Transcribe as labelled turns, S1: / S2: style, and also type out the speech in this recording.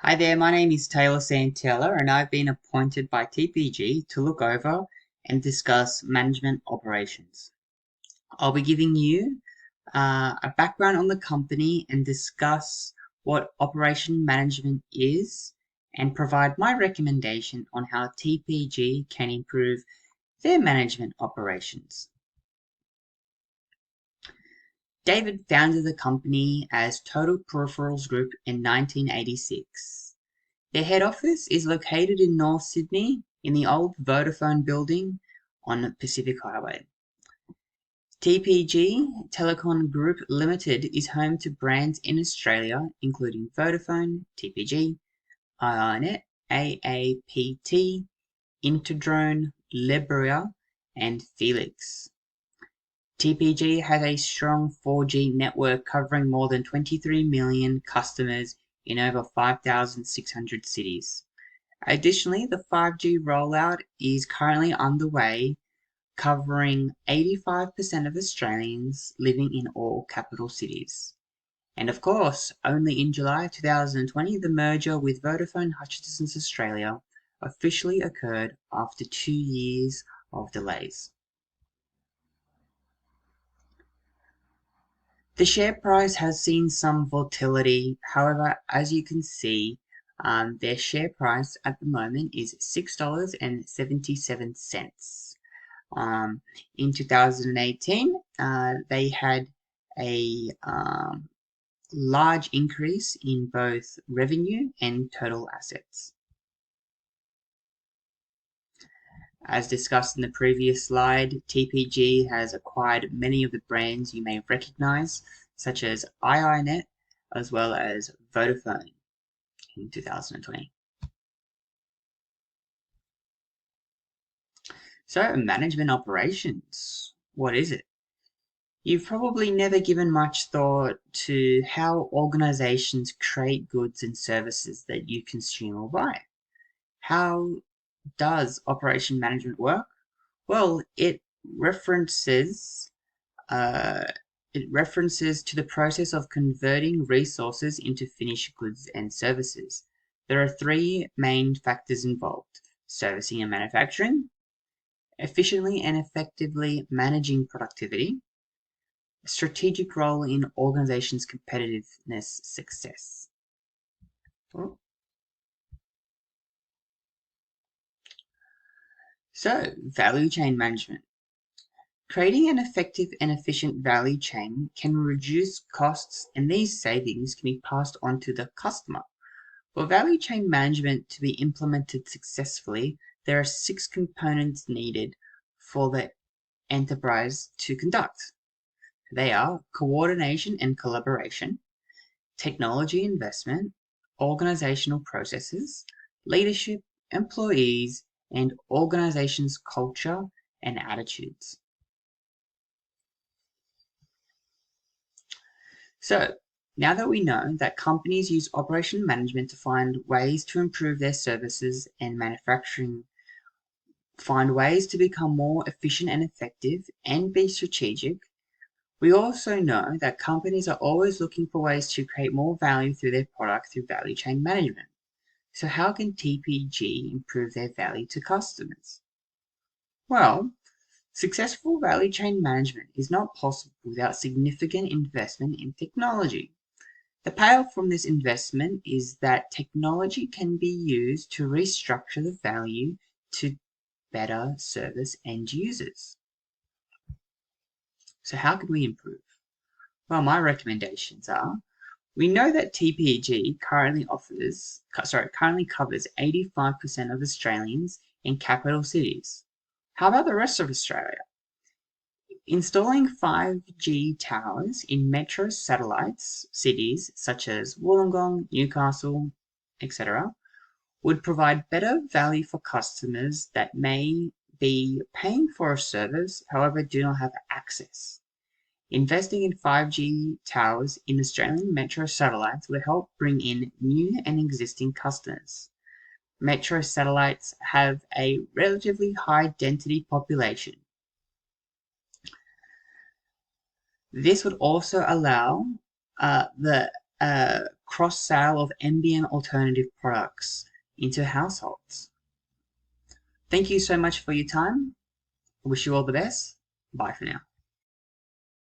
S1: Hi there, my name is Taylor Santaella and I've been appointed by TPG to look over and discuss management operations. I'll be giving you a background on the company and discuss what operation management is and provide my recommendation on how TPG can improve their management operations. David founded the company as Total Peripherals Group in 1986. Their head office is located in North Sydney in the old Vodafone building on Pacific Highway. TPG Telecom Group Limited is home to brands in Australia including Vodafone, TPG, iiNet, AAPT, Interdrone, Lebria, and Felix. TPG has a strong 4G network covering more than 23 million customers in over 5,600 cities. Additionally, the 5G rollout is currently underway, covering 85% of Australians living in all capital cities. And of course, only in July 2020, the merger with Vodafone Hutchison's Australia officially occurred after 2 years of delays. The share price has seen some volatility. However, as you can see, their share price at the moment is $6.77. In 2018, they had a large increase in both revenue and total assets. As discussed in the previous slide, TPG has acquired many of the brands you may recognize, such as iiNet as well as Vodafone in 2020. So, management operations, what is it? You've probably never given much thought to how organizations create goods and services that you consume or buy. How does operation management work? Well, it references to the process of converting resources into finished goods and services. There are three main factors involved: servicing and manufacturing, efficiently and effectively managing productivity, a strategic role in organizations' competitiveness success. So, value chain management. Creating an effective and efficient value chain can reduce costs, and these savings can be passed on to the customer. For value chain management to be implemented successfully, there are 6 components needed for the enterprise to conduct. They are coordination and collaboration, technology investment, organizational processes, leadership, employees, and organization's culture and attitudes. So, now that we know that companies use operation management to find ways to improve their services and manufacturing, find ways to become more efficient and effective, and be strategic, we also know that companies are always looking for ways to create more value through their product through value chain management. So how can TPG improve their value to customers? Well, successful value chain management is not possible without significant investment in technology. The payoff from this investment is that technology can be used to restructure the value to better service end users. So how can we improve? Well, my recommendations are: we know that TPG currently covers 85% of Australians in capital cities. How about the rest of Australia? Installing 5G towers in metro satellites cities such as Wollongong, Newcastle, etc. would provide better value for customers that may be paying for a service, however do not have access. Investing in 5G towers in Australian metro satellites will help bring in new and existing customers. Metro satellites have a relatively high density population. This would also allow the cross-sale of NBN alternative products into households. Thank you so much for your time. I wish you all the best. Bye for now.